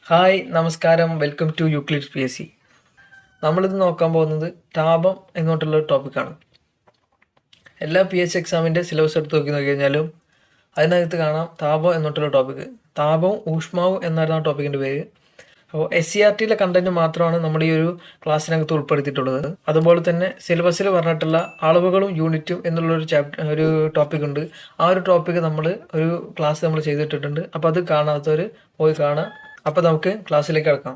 Hi നമസ്കാരം, welcome to Euclid's PSC. നമ്മളിത് നോക്കാൻ പോകുന്നത് താപം എന്നോട്ടുള്ള ഒരു ടോപ്പിക്കാണ്. എല്ലാ PSC എക്സാമിൻ്റെ സിലബസ് എടുത്ത് നോക്കിക്കഴിഞ്ഞാലും അതിനകത്ത് കാണാം താപം എന്നോട്ടുള്ള ടോപ്പിക്ക്. താപവും ഊഷ്മാവും എന്നായിരുന്നു ആ ടോപ്പിക്കിൻ്റെ പേര്. അപ്പോൾ SCERTയിലെ കണ്ടന്റ് മാത്രമാണ് നമ്മൾ ഈ ഒരു ക്ലാസ്സിനകത്ത് ഉൾപ്പെടുത്തിയിട്ടുള്ളത്. അതുപോലെ തന്നെ സിലബസിൽ പറഞ്ഞിട്ടുള്ള അളവുകളും യൂണിറ്റും എന്നുള്ളൊരു ഒരു ടോപ്പിക് ഉണ്ട്. ആ ഒരു ടോപ്പിക്ക് നമ്മൾ ഒരു ക്ലാസ് നമ്മൾ ചെയ്തിട്ടിട്ടുണ്ട്. അപ്പോൾ അത് കാണാത്തവർ പോയി കാണാം. അപ്പോൾ നമുക്ക് ക്ലാസ്സിലേക്ക് കിടക്കാം.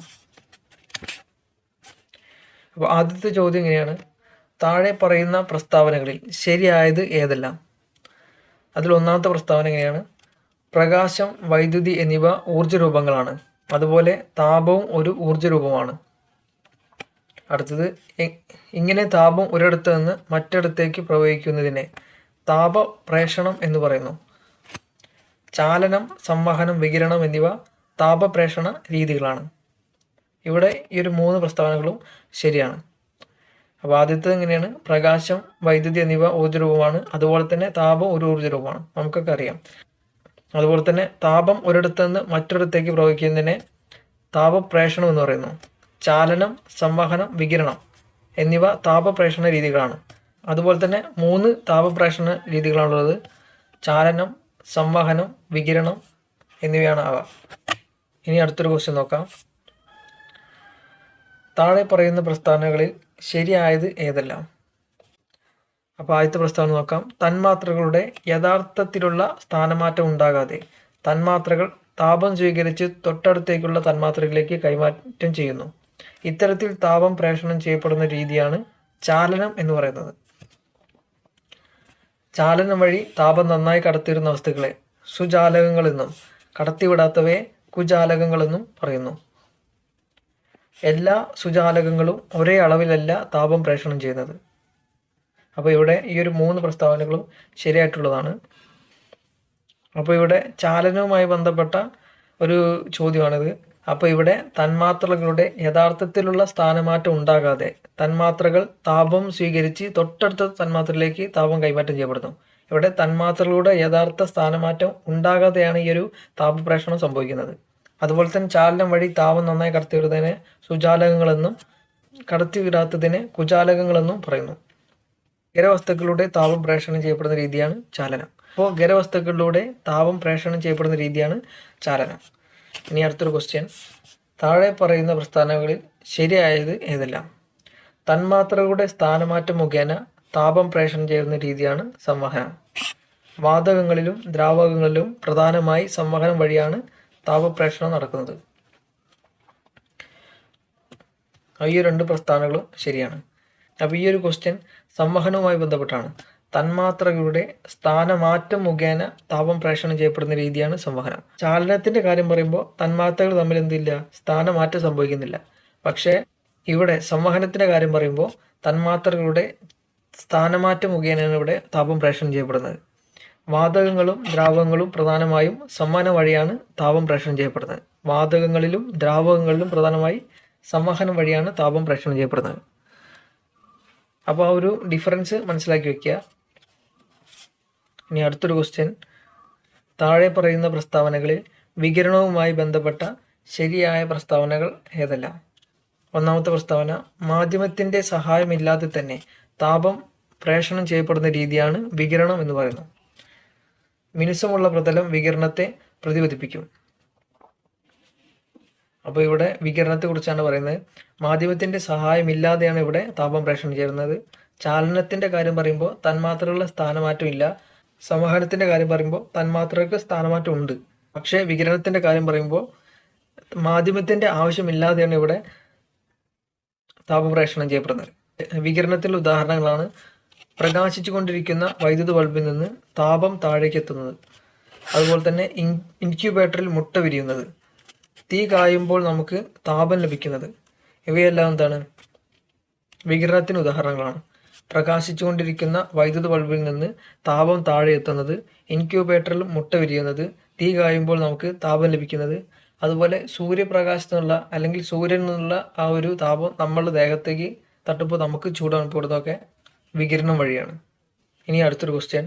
അപ്പോൾ ആദ്യത്തെ ചോദ്യം ഇങ്ങനെയാണ്: താഴെ പറയുന്ന പ്രസ്താവനകളിൽ ശരിയായത് ഏതെല്ലാം? അതിൽ ഒന്നാമത്തെ പ്രസ്താവന എങ്ങനെയാണ്: പ്രകാശം, വൈദ്യുതി എന്നിവ ഊർജ്ജ രൂപങ്ങളാണ്, അതുപോലെ താപവും ഒരു ഊർജ്ജ രൂപമാണ്. അടുത്തത്, ഇങ്ങനെ താപം ഒരിടത്ത് നിന്ന് മറ്റിടത്തേക്ക് പ്രവഹിക്കുന്നതിനെ താപപ്രേഷണം എന്ന് പറയുന്നു. ചാലനം, സംവഹനം, വികിരണം എന്നിവ താപപ്രേഷണ രീതികളാണ്. ഇവിടെ ഈ ഒരു 3 പ്രസ്താവനകളും ശരിയാണ്. അപ്പോൾ ആദ്യത്തേത് എങ്ങനെയാണ്: പ്രകാശം, വൈദ്യുതി എന്നിവ ഊർജ്ജരൂപമാണ്, അതുപോലെ തന്നെ താപം ഒരു ഊർജ്ജരൂപമാണ്, നമുക്കൊക്കെ അറിയാം. അതുപോലെ തന്നെ താപം ഒരിടത്ത് നിന്ന് മറ്റൊരിടത്തേക്ക് പ്രവഹിക്കുന്നതിനെ താപപ്രേഷണം എന്ന് പറയുന്നു. ചാലനം, സംവഹനം, വികിരണം എന്നിവ താപപ്രേഷണ രീതികളാണ്. അതുപോലെ തന്നെ 3 താപപ്രേഷണ രീതികളാണുള്ളത്: ചാലനം, സംവഹനം, വികിരണം എന്നിവയാണ് അവ. ഇനി അടുത്തൊരു ക്വസ്റ്റ്യൻ നോക്കാം. താഴെ പറയുന്ന പ്രസ്താവനകളിൽ ശരിയായത് ഏതെല്ലാം? അപ്പോൾ ആദ്യത്തെ പ്രസ്താവന നോക്കാം: തന്മാത്രകളുടെ യഥാർത്ഥത്തിലുള്ള സ്ഥാനമാറ്റം ഉണ്ടാകാതെ തന്മാത്രകൾ താപം സ്വീകരിച്ച് തൊട്ടടുത്തേക്കുള്ള തന്മാത്രകളിലേക്ക് കൈമാറ്റം ചെയ്യുന്നു. ഇത്തരത്തിൽ താപം പ്രേഷണം ചെയ്യപ്പെടുന്ന രീതിയാണ് ചാലനം എന്ന് പറയുന്നത്. ചാലനം വഴി താപം നന്നായി കടത്തിയിരുന്ന വസ്തുക്കളെ സുചാലകങ്ങളെന്നും കടത്തിവിടാത്തവയെ കുചാലകങ്ങളെന്നും പറയുന്നു. എല്ലാ സുചാലകങ്ങളും ഒരേ അളവിലല്ല താപം പ്രേഷണം ചെയ്യുന്നത്. അപ്പോൾ ഇവിടെ ഈ ഒരു 3 പ്രസ്താവനകളും ശരിയായിട്ടുള്ളതാണ്. അപ്പോൾ ഇവിടെ ചാലനവുമായി ബന്ധപ്പെട്ട ഒരു ചോദ്യമാണിത്. അപ്പോൾ ഇവിടെ തന്മാത്രകളുടെ യഥാർത്ഥത്തിലുള്ള സ്ഥാനമാറ്റം ഉണ്ടാകാതെ തന്മാത്രകൾ താപം സ്വീകരിച്ച് തൊട്ടടുത്ത തന്മാത്രയിലേക്ക് താപം കൈമാറ്റം ചെയ്യപ്പെടുന്നു. ഇവിടെ തന്മാത്രകളുടെ യഥാർത്ഥ സ്ഥാനമാറ്റം ഉണ്ടാകാതെയാണ് ഈ ഒരു താപപ്രേഷണം സംഭവിക്കുന്നത്. അതുപോലെ തന്നെ ചാലനം വഴി താപം നന്നായി കടത്തിവിടുന്നതിനെ സുചാലകങ്ങളെന്നും കടത്തിവിടാത്തതിനെ കുചാലകങ്ങളെന്നും പറയുന്നു. ഖരവസ്തുക്കളിലൂടെ താപം പ്രേഷണം ചെയ്യപ്പെടുന്ന രീതിയാണ് ചാലനം. അപ്പോൾ ഖരവസ്തുക്കളിലൂടെ താപം പ്രേഷണം ചെയ്യപ്പെടുന്ന രീതിയാണ് ചാലനം. ഇനി അടുത്തൊരു ക്വസ്റ്റ്യൻ: താഴെ പറയുന്ന പ്രസ്താവനകളിൽ ശരിയായത് ഏതെല്ലാം? തന്മാത്രകളുടെ സ്ഥാനമാറ്റം മുഖേന താപം പ്രേഷണം ചെയ്യുന്ന രീതിയാണ് സംവഹനം. വാതകങ്ങളിലും ദ്രാവകങ്ങളിലും പ്രധാനമായി സംവഹനം വഴിയാണ് താപപ്രേഷണം നടക്കുന്നത്. ഈ 2 പ്രസ്താവനകളും ശരിയാണ്. അപ്പോൾ ഈ ഒരു ക്വസ്റ്റ്യൻ സംവഹനവുമായി ബന്ധപ്പെട്ടാണ്. തന്മാത്രകളുടെ സ്ഥാനമാറ്റം മുഖേന താപം പ്രേഷണം ചെയ്യപ്പെടുന്ന രീതിയാണ് സംവഹനം. ചാലനത്തിന്റെ കാര്യം പറയുമ്പോൾ തന്മാത്രകൾ തമ്മിൽ എന്തില്ല, സ്ഥാനമാറ്റം സംഭവിക്കുന്നില്ല. പക്ഷേ ഇവിടെ സംവഹനത്തിന്റെ കാര്യം പറയുമ്പോൾ തന്മാത്രകളുടെ സ്ഥാനമാറ്റം മുഖേനയാണ് ഇവിടെ താപം പ്രേഷണം ചെയ്യപ്പെടുന്നത്. വാതകങ്ങളും ദ്രാവകങ്ങളും പ്രധാനമായും സംവഹനം വഴിയാണ് താപം പ്രേഷണം ചെയ്യപ്പെടുന്നത്. വാതകങ്ങളിലും ദ്രാവകങ്ങളിലും പ്രധാനമായി സംവഹനം വഴിയാണ് താപം പ്രേഷണം ചെയ്യപ്പെടുന്നത്. അപ്പോൾ ആ ഒരു ഡിഫറൻസ് മനസ്സിലാക്കി വെക്കുക. ഇനി അടുത്തൊരു ക്വസ്റ്റ്യൻ: താഴെ പറയുന്ന പ്രസ്താവനകളിൽ വികിരണവുമായി ബന്ധപ്പെട്ട ശരിയായ പ്രസ്താവനകൾ ഏതെല്ലാം? ഒന്നാമത്തെ പ്രസ്താവന: മാധ്യമത്തിന്റെ സഹായമില്ലാതെ തന്നെ താപം പ്രേഷണം ചെയ്യപ്പെടുന്ന രീതിയാണ് വികിരണം എന്ന് പറയുന്നു. മിനുസമുള്ള പ്രതലം വികിരണത്തെ പ്രതിഫലിപ്പിക്കും. അപ്പോൾ ഇവിടെ വികിരണത്തെ കുറിച്ചാണ് പറയുന്നത്. മാധ്യമത്തിന്റെ സഹായമില്ലാതെയാണ് ഇവിടെ താപം പ്രേഷണം ചെയ്യുന്നത്. ചാലനത്തിന്റെ കാര്യം പറയുമ്പോൾ തന്മാത്രകളുടെ സ്ഥാനമാറ്റം ഇല്ല. സംവഹനത്തിന്റെ കാര്യം പറയുമ്പോൾ തന്മാത്രകൾക്ക് സ്ഥാനമാറ്റം ഉണ്ട്. പക്ഷേ വികിരണത്തിന്റെ കാര്യം പറയുമ്പോൾ മാധ്യമത്തിന്റെ ആവശ്യമില്ലാതെയാണ് ഇവിടെ താപപ്രേഷണം ചെയ്യപ്പെടുന്നത്. വികിരണത്തിലുള്ള ഉദാഹരണങ്ങളാണ് പ്രകാശിച്ചു കൊണ്ടിരിക്കുന്ന വൈദ്യുത ബൾബിൽ നിന്ന് താപം താഴേക്ക് എത്തുന്നത്, അതുപോലെ തന്നെ ഇൻക്യുബേറ്ററിൽ മുട്ട വിരിയുന്നത്, തീ കായുമ്പോൾ നമുക്ക് താപം ലഭിക്കുന്നത്. ഇവയെല്ലാം എന്താണ്? വികിരണത്തിന് ഉദാഹരണങ്ങളാണ്. പ്രകാശിച്ചു കൊണ്ടിരിക്കുന്ന വൈദ്യുത ബൾബിൽ നിന്ന് താപം താഴെ എത്തുന്നത്, ഇൻക്യുബേറ്ററിൽ മുട്ട വിരിയുന്നത്, തീ കായുമ്പോൾ നമുക്ക് താപം ലഭിക്കുന്നത്, അതുപോലെ സൂര്യപ്രകാശത്തു നിന്നുള്ള അല്ലെങ്കിൽ സൂര്യനിൽ നിന്നുള്ള ആ ഒരു താപം നമ്മളുടെ ദേഹത്തേക്ക് തട്ടുമ്പോൾ നമുക്ക് ചൂടനുഭവപ്പെടുന്നതൊക്കെ വികിരണം വഴിയാണ്. ഇനി അടുത്തൊരു ക്വസ്റ്റ്യൻ: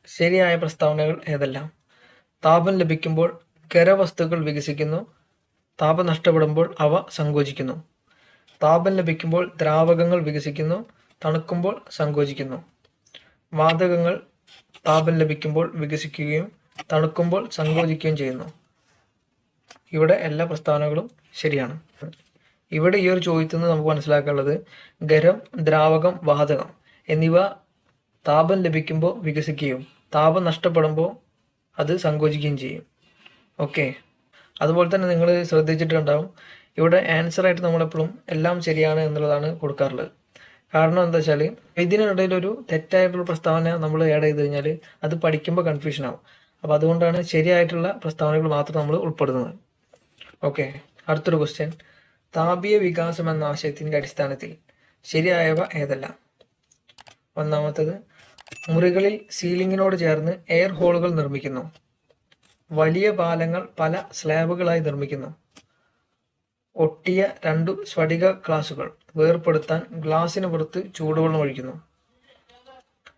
ശരിയായ പ്രസ്താവനകൾ ഏതെല്ലാം? താപം ലഭിക്കുമ്പോൾ ഖരവസ്തുക്കൾ വികസിക്കുന്നു, താപം നഷ്ടപ്പെടുമ്പോൾ അവ സങ്കോചിക്കുന്നു. താപം ലഭിക്കുമ്പോൾ ദ്രാവകങ്ങൾ വികസിക്കുന്നു, തണുക്കുമ്പോൾ സങ്കോചിക്കുന്നു. വാതകങ്ങൾ താപം ലഭിക്കുമ്പോൾ വികസിക്കുകയും തണുക്കുമ്പോൾ സങ്കോചിക്കുകയും ചെയ്യുന്നു. ഇവിടെ എല്ലാ പ്രസ്താവനകളും ശരിയാണ്. ഇവിടെ ഈ ഒരു ചോദ്യത്തിൽ നിന്ന് നമുക്ക് മനസ്സിലാക്കാനുള്ളത് ഖരം, ദ്രാവകം, വാതകം എന്നിവ താപം ലഭിക്കുമ്പോൾ വികസിക്കുകയും താപം നഷ്ടപ്പെടുമ്പോൾ അത് സങ്കോചിക്കുകയും ചെയ്യും. ഓക്കെ, അതുപോലെ തന്നെ നിങ്ങൾ ശ്രദ്ധിച്ചിട്ടുണ്ടാവും, ഇവിടെ ആൻസറായിട്ട് നമ്മളെപ്പോഴും എല്ലാം ശരിയാണ് എന്നുള്ളതാണ് കൊടുക്കാറുള്ളത്. കാരണം എന്താ വെച്ചാൽ ഇതിനിടയിൽ ഒരു തെറ്റായിട്ടുള്ള പ്രസ്താവന നമ്മൾ ആഡ് ചെയ്ത് കഴിഞ്ഞാൽ അത് പഠിക്കുമ്പോൾ കൺഫ്യൂഷൻ ആവും. അപ്പോൾ അതുകൊണ്ടാണ് ശരിയായിട്ടുള്ള പ്രസ്താവനകൾ മാത്രം നമ്മൾ ഉൾപ്പെടുന്നത്. ഓക്കെ, അടുത്തൊരു ക്വസ്റ്റ്യൻ. താപീയ വികാസം എന്ന ആശയത്തിൻ്റെ അടിസ്ഥാനത്തിൽ ശരിയായവ ഏതെല്ലാം? ഒന്നാമത്തത്, മുറികളിൽ സീലിംഗിനോട് ചേർന്ന് എയർ ഹോളുകൾ നിർമ്മിക്കുന്നു. വലിയ പാലങ്ങൾ പല സ്ലാബുകളായി നിർമ്മിക്കുന്നു. ഒട്ടിയ 2 സ്ഫടിക ഗ്ലാസുകൾ വേർപെടുത്താൻ ഗ്ലാസിന് പുറത്ത് ചൂടുവെള്ളം ഒഴിക്കുന്നു.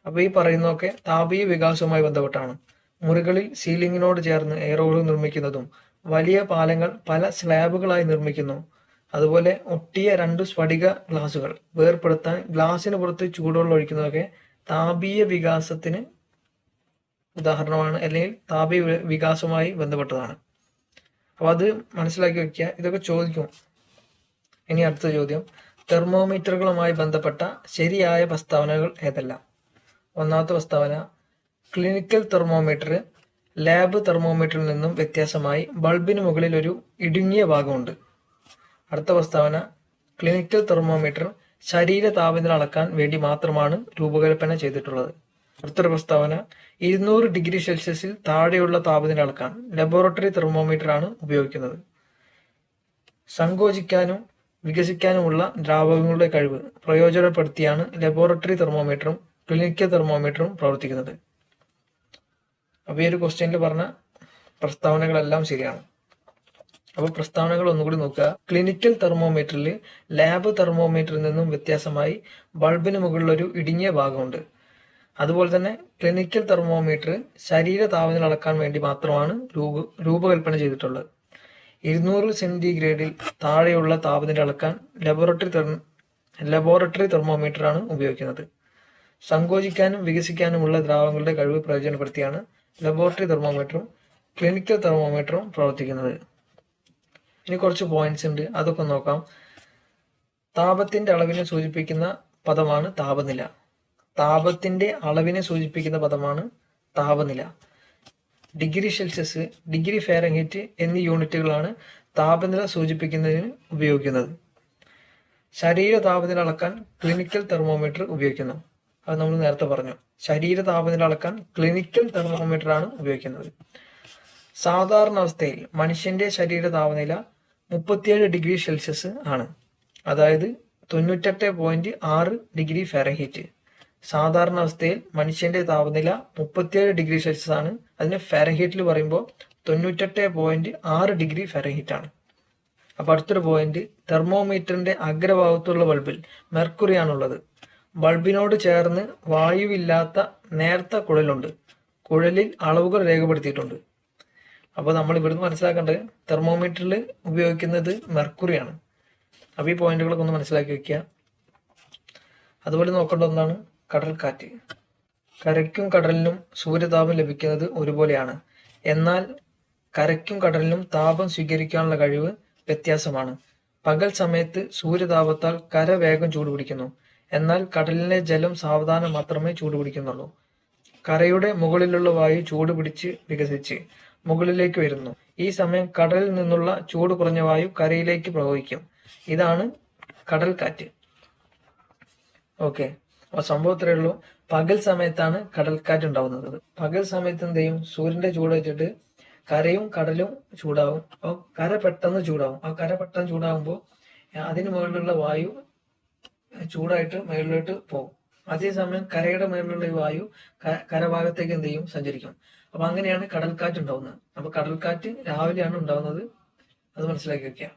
അപ്പോൾ ഈ പറയുന്നതൊക്കെ താപീയ വികാസവുമായി ബന്ധപ്പെട്ടാണ്. മുറികളിൽ സീലിംഗിനോട് ചേർന്ന് എയർ ഹോളുകൾ നിർമ്മിക്കുന്നതും വലിയ പാലങ്ങൾ പല സ്ലാബുകളായി നിർമ്മിക്കുന്നു. അതുപോലെ ഒട്ടിയ 2 സ്ഫടിക ഗ്ലാസുകൾ വേർപെടുത്താൻ ഗ്ലാസിന് പുറത്ത് ചൂടുവെള്ളം ഒഴിക്കുന്നതൊക്കെ താപീയ വികാസത്തിന് ഉദാഹരണമാണ്, അല്ലെങ്കിൽ താപീയ വികാസവുമായി ബന്ധപ്പെട്ടതാണ്. അപ്പോൾ അത് മനസ്സിലാക്കി വെക്കുക. ഇതൊക്കെ ചോദിക്കും. ഇനി അടുത്ത ചോദ്യം, തെർമോമീറ്ററുകളുമായി ബന്ധപ്പെട്ട ശരിയായ പ്രസ്താവനകൾ ഏതെല്ലാം? ഒന്നാമത്തെ പ്രസ്താവന, ക്ലിനിക്കൽ തെർമോമീറ്റർ ലാബ് തെർമോമീറ്ററിൽ നിന്നും വ്യത്യാസമായി ബൾബിന് മുകളിൽ ഒരു ഇടുങ്ങിയ ഭാഗമുണ്ട്. അടുത്ത പ്രസ്താവന, ക്ലിനിക്കൽ തെർമോമീറ്റർ ശരീര താപനില അളക്കാൻ വേണ്ടി മാത്രമാണ് രൂപകൽപ്പന ചെയ്തിട്ടുള്ളത്. അടുത്തൊരു പ്രസ്താവന, 200 ഡിഗ്രി സെൽഷ്യസിൽ താഴെയുള്ള താപനില അളക്കാൻ ലബോറട്ടറി തെർമോമീറ്റർ ആണ് ഉപയോഗിക്കുന്നത്. സങ്കോചിക്കാനും വികസിക്കാനുമുള്ള ദ്രാവകങ്ങളുടെ കഴിവ് പ്രയോജനപ്പെടുത്തിയാണ് ലബോറട്ടറി തെർമോമീറ്ററും ക്ലിനിക്കൽ തെർമോമീറ്ററും പ്രവർത്തിക്കുന്നത്. അപ്പോൾ ഈ ഒരു ക്വസ്റ്റ്യനിൽ പറഞ്ഞ പ്രസ്താവനകളെല്ലാം ശരിയാണ്. അപ്പോൾ പ്രസ്താവനകൾ ഒന്നുകൂടി നോക്കുക. ക്ലിനിക്കൽ തെർമോമീറ്ററിൽ ലാബ് തെർമോമീറ്ററിൽ നിന്നും വ്യത്യാസമായി ബൾബിന് മുകളിലൊരു ഇടുങ്ങിയ ഭാഗമുണ്ട്. അതുപോലെ തന്നെ ക്ലിനിക്കൽ തെർമോമീറ്റർ ശരീര താപനില അളക്കാൻ വേണ്ടി മാത്രമാണ് രൂപകൽപ്പന ചെയ്തിട്ടുള്ളത്. 200 സെന്റിഗ്രേഡിൽ താഴെയുള്ള താപനില അളക്കാൻ ലബോറട്ടറി തെർമോമീറ്റർ ആണ് ഉപയോഗിക്കുന്നത്. സങ്കോചിക്കാനും വികസിക്കാനുമുള്ള ദ്രാവകങ്ങളുടെ കഴിവ് പ്രയോജനപ്പെടുത്തിയാണ് ലബോറട്ടറി തെർമോമീറ്ററും ക്ലിനിക്കൽ തെർമോമീറ്ററും പ്രവർത്തിക്കുന്നത്. ഇനി കുറച്ച് പോയിന്റ്സ് ഉണ്ട്, അതൊക്കെ നോക്കാം. താപത്തിന്റെ അളവിനെ സൂചിപ്പിക്കുന്ന പദമാണ് താപനില. താപത്തിന്റെ അളവിനെ സൂചിപ്പിക്കുന്ന പദമാണ് താപനില. ഡിഗ്രി സെൽഷ്യസ്, ഡിഗ്രി ഫാരൻഹീറ്റ് എന്നീ യൂണിറ്റുകളാണ് താപനില സൂചിപ്പിക്കുന്നതിന് ഉപയോഗിക്കുന്നത്. ശരീര താപനില അളക്കാൻ ക്ലിനിക്കൽ തെർമോമീറ്റർ ഉപയോഗിക്കുന്നു. അത് നമ്മൾ നേരത്തെ പറഞ്ഞു. ശരീര താപനില അളക്കാൻ ക്ലിനിക്കൽ തെർമോമീറ്റർ ആണ് ഉപയോഗിക്കുന്നത്. സാധാരണ അവസ്ഥയിൽ മനുഷ്യന്റെ ശരീര താപനില 37 ഡിഗ്രി സെൽഷ്യസ് ആണ്, അതായത് 98.6 ഡിഗ്രി ഫാരൻഹീറ്റ്. സാധാരണ അവസ്ഥയിൽ മനുഷ്യന്റെ താപനില 37 ഡിഗ്രി സെൽഷ്യസ് ആണ്. അതിന് ഫാരൻഹീറ്റിൽ പറയുമ്പോൾ 98.6 ഡിഗ്രി ഫാരൻഹീറ്റ് ആണ്. അപ്പോൾ അടുത്തൊരു പോയിന്റ്, തെർമോമീറ്ററിന്റെ അഗ്രഭാഗത്തുള്ള ബൾബിൽ മെർക്കുറി ആണുള്ളത്. ബൾബിനോട് ചേർന്ന് വായുവില്ലാത്ത നേർത്ത കുഴലുണ്ട്. കുഴലിൽ അളവുകൾ രേഖപ്പെടുത്തിയിട്ടുണ്ട്. അപ്പോൾ നമ്മൾ ഇവിടുന്ന് മനസ്സിലാക്കേണ്ടത് തെർമോമീറ്ററിൽ ഉപയോഗിക്കുന്നത് മെർക്കുറിയാണ്. അപ്പോൾ ഈ പോയിന്റുകളൊക്കെ ഒന്ന് മനസ്സിലാക്കി വെക്കുക. അതുപോലെ നോക്കേണ്ട ഒന്നാണ് കടൽക്കാറ്റ്. കരയ്ക്കും കടലിനും സൂര്യതാപം ലഭിക്കുന്നത് ഒരുപോലെയാണ്. എന്നാൽ കരയ്ക്കും കടലിനും താപം സ്വീകരിക്കാനുള്ള കഴിവ് വ്യത്യാസമാണ്. പകൽ സമയത്ത് സൂര്യതാപത്താൽ കര വേഗം ചൂടുപിടിക്കുന്നു. എന്നാൽ കടലിലെ ജലം സാവധാനം മാത്രമേ ചൂടുപിടിക്കുന്നുള്ളൂ. കരയുടെ മുകളിലുള്ള വായു ചൂടുപിടിച്ച് വികസിച്ച് മുകളിലേക്ക് വരുന്നു. ഈ സമയം കടലിൽ നിന്നുള്ള ചൂട് കുറഞ്ഞ വായു കരയിലേക്ക് പ്രവഹിക്കും. ഇതാണ് കടൽക്കാറ്റ്. ഓക്കെ, അപ്പോൾ സംഭവം ഇത്രയേ ഉള്ളൂ. പകൽ സമയത്താണ് കടൽക്കാറ്റ് ഉണ്ടാവുന്നത്. പകൽ സമയത്ത് എന്ത് ചെയ്യും, സൂര്യന്റെ ചൂട് വെച്ചിട്ട് കരയും കടലും ചൂടാവും. അപ്പോൾ കര പെട്ടെന്ന് ചൂടാവും. ആ കര പെട്ടെന്ന് ചൂടാകുമ്പോൾ അതിന് മുകളിലുള്ള വായു ചൂടായിട്ട് മുകളിലോട്ട് പോകും. അതേസമയം കരയുടെ മുകളിലുള്ള ഈ വായു കരഭാഗത്തേക്ക് എന്ത് ചെയ്യും, സഞ്ചരിക്കും. അപ്പൊ അങ്ങനെയാണ് കടൽക്കാറ്റ് ഉണ്ടാവുന്നത്. അപ്പൊ കടൽക്കാറ്റ് രാവിലെയാണ് ഉണ്ടാവുന്നത്, അത് മനസ്സിലാക്കി വെക്കുക.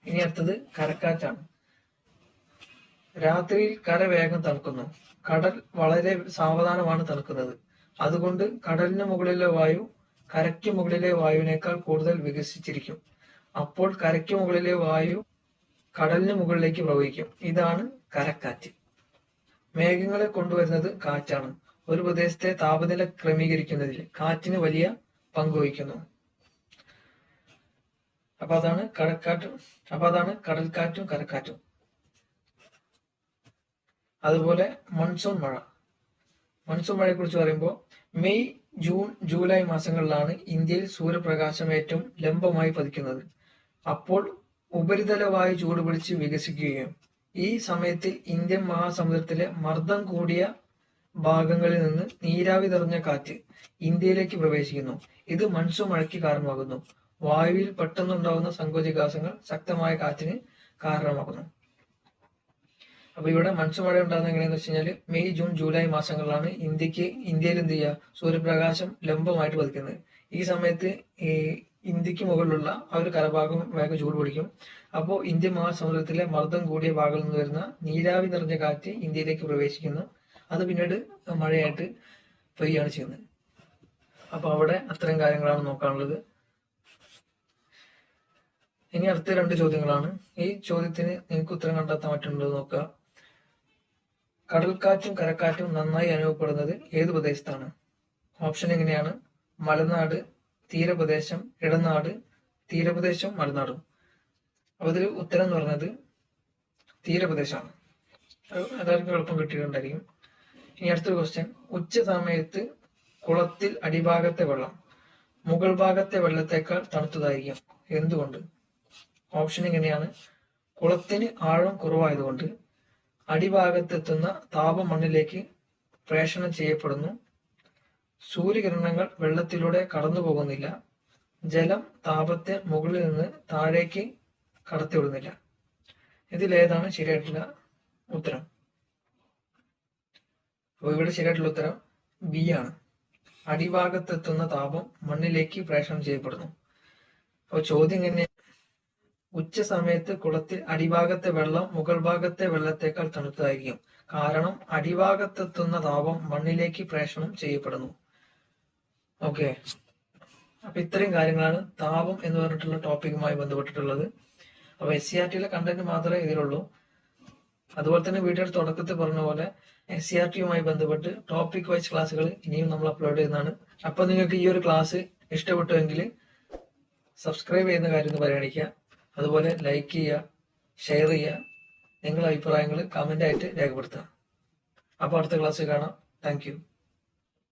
ഇനി അടുത്തത് കരക്കാറ്റാണ്. രാത്രിയിൽ കര വേഗം തണുക്കുന്നു. കടൽ വളരെ സാവധാനമാണ് തണുക്കുന്നത്. അതുകൊണ്ട് കടലിന് മുകളിലെ വായു കരയ്ക്ക് മുകളിലെ വായുവിനേക്കാൾ കൂടുതൽ വികസിച്ചിരിക്കും. അപ്പോൾ കരയ്ക്ക് മുകളിലെ വായു കടലിന് മുകളിലേക്ക് പ്രവഹിക്കും. ഇതാണ് കരക്കാറ്റ്. മേഘങ്ങളെ കൊണ്ടുവരുന്നത് കാറ്റാണ്. ഒരു പ്രദേശത്തെ താപനില ക്രമീകരിക്കുന്നതിൽ കാറ്റിന് വലിയ പങ്ക് വഹിക്കുന്നു. അപ്പൊ അതാണ് കടൽക്കാറ്റും കരക്കാറ്റും. അതുപോലെ മൺസൂൺ മഴയെ കുറിച്ച് പറയുമ്പോൾ മെയ്, ജൂൺ, ജൂലൈ മാസങ്ങളിലാണ് ഇന്ത്യയിൽ സൂര്യപ്രകാശം ഏറ്റവും ലംബമായി പതിക്കുന്നത്. അപ്പോൾ ഉപരിതല വായു ചൂടുപിടിച്ച് വികസിക്കുകയും ഈ സമയത്തിൽ ഇന്ത്യൻ മഹാസമുദ്രത്തിലെ മർദ്ദം കൂടിയ ഭാഗങ്ങളിൽ നിന്ന് നീരാവി നിറഞ്ഞ കാറ്റ് ഇന്ത്യയിലേക്ക് പ്രവേശിക്കുന്നു. ഇത് മൺസൂൺ മഴയ്ക്ക് കാരണമാകുന്നു. വായുവിൽ പെട്ടെന്നുണ്ടാകുന്ന സങ്കോചവികാസങ്ങൾ ശക്തമായ കാറ്റിന് കാരണമാകുന്നു. അപ്പൊ ഇവിടെ മൺസൂൺ മഴ ഉണ്ടാകുന്നത് എങ്ങനെയാന്ന് വെച്ച് കഴിഞ്ഞാൽ മെയ്, ജൂൺ, ജൂലൈ മാസങ്ങളിലാണ് ഇന്ത്യയിൽ എന്ത് ചെയ്യുക, സൂര്യപ്രകാശം ലംബമായിട്ട് പതിക്കുന്നത്. ഈ സമയത്ത് ഇന്ത്യക്ക് മുകളിലുള്ള ആ ഒരു കരഭാഗം വേഗം ചൂട് പിടിക്കും. അപ്പോൾ ഇന്ത്യൻ മഹാസമുദ്രത്തിലെ മർദ്ദം കൂടിയ ഭാഗങ്ങളിൽ നിന്ന് വരുന്ന നീരാവി നിറഞ്ഞ കാറ്റ് ഇന്ത്യയിലേക്ക് പ്രവേശിക്കുന്നു. അത് പിന്നീട് മഴയായിട്ട് പെയ്യാണ് ചെയ്യുന്നത്. അപ്പൊ അവിടെ അത്തരം കാര്യങ്ങളാണ് നോക്കാനുള്ളത്. ഇനി അടുത്ത 2 ചോദ്യങ്ങളാണ്. ഈ ചോദ്യത്തിന് നിങ്ങൾക്ക് ഉത്തരം കണ്ടെത്താൻ പറ്റുന്നുണ്ടോ നോക്കുക. കടൽക്കാറ്റും കരക്കാറ്റും നന്നായി അനുഭവപ്പെടുന്നത് ഏത് പ്രദേശത്താണ്? ഓപ്ഷൻ എങ്ങനെയാണ്? മലനാട്, തീരപ്രദേശം, ഇടനാട്, തീരപ്രദേശം, മലനാടും. അപ്പൊ ഇതിൽ ഉത്തരം എന്ന് പറയുന്നത് തീരപ്രദേശമാണ്. എല്ലാവർക്കും എളുപ്പം കിട്ടിയിട്ടുണ്ടായിരിക്കും. ഇനി അടുത്തൊരു ക്വസ്റ്റ്യൻ. ഉച്ച സമയത്ത് കുളത്തിൽ അടിഭാഗത്തെ വെള്ളം മുകൾ ഭാഗത്തെ വെള്ളത്തേക്കാൾ തണുത്തതായിരിക്കും. എന്തുകൊണ്ട്? ഓപ്ഷൻ എങ്ങനെയാണ്? കുളത്തിന് ആഴം കുറവായതുകൊണ്ട്, അടിഭാഗത്തെത്തുന്ന താപം മണ്ണിലേക്ക് പ്രേഷണം ചെയ്യപ്പെടുന്നു, സൂര്യകിരണങ്ങൾ വെള്ളത്തിലൂടെ കടന്നു പോകുന്നില്ല, ജലം താപത്തെ മുകളിൽ നിന്ന് താഴേക്ക് കടത്തിവിടുന്നില്ല. ഇതിലേതാണ് ശരിയായിട്ടുള്ള ഉത്തരം? അപ്പോൾ ഇവിടെ ശരിയായിട്ടുള്ള ഉത്തരം ബി ആണ്. അടിഭാഗത്തെത്തുന്ന താപം മണ്ണിലേക്ക് പ്രേഷണം ചെയ്യപ്പെടുന്നു. അപ്പോൾ ചോദ്യം എങ്ങനെ? ഉച്ച സമയത്ത് കുളത്തിൽ അടിഭാഗത്തെ വെള്ളം മുകൾ ഭാഗത്തെ വെള്ളത്തേക്കാൾ തണുത്തതായിരിക്കും. കാരണം അടിഭാഗത്തെത്തുന്ന താപം മണ്ണിലേക്ക് പ്രേഷണം ചെയ്യപ്പെടുന്നു. ഓക്കെ, അപ്പൊ ഇത്രയും കാര്യങ്ങളാണ് താപം എന്ന് പറഞ്ഞിട്ടുള്ള ടോപ്പിക്കുമായി ബന്ധപ്പെട്ടിട്ടുള്ളത്. അപ്പൊ SCERTയിലെ കണ്ടന്റ് മാത്രമേ ഇതിലുള്ളൂ. അതുപോലെ തന്നെ വീഡിയോയുടെ തുടക്കത്തിൽ പറഞ്ഞ പോലെ SCERTയുമായി ബന്ധപ്പെട്ട് ടോപ്പിക് വൈസ് ക്ലാസ്സുകൾ ഇനിയും നമ്മൾ അപ്ലോഡ് ചെയ്യുന്നതാണ്. അപ്പൊ നിങ്ങൾക്ക് ഈ ഒരു ക്ലാസ് ഇഷ്ടപ്പെട്ടുവെങ്കിൽ സബ്സ്ക്രൈബ് ചെയ്യുന്ന കാര്യം ഒന്ന് പരിഗണിക്കുക. അതുപോലെ ലൈക്ക് ചെയ്യുക, ഷെയർ ചെയ്യുക, നിങ്ങളുടെ അഭിപ്രായങ്ങൾ കമന്റ് ആയിട്ട് രേഖപ്പെടുത്തുക. അപ്പോൾ അടുത്ത ക്ലാസ്സിൽ കാണാം. Thank you.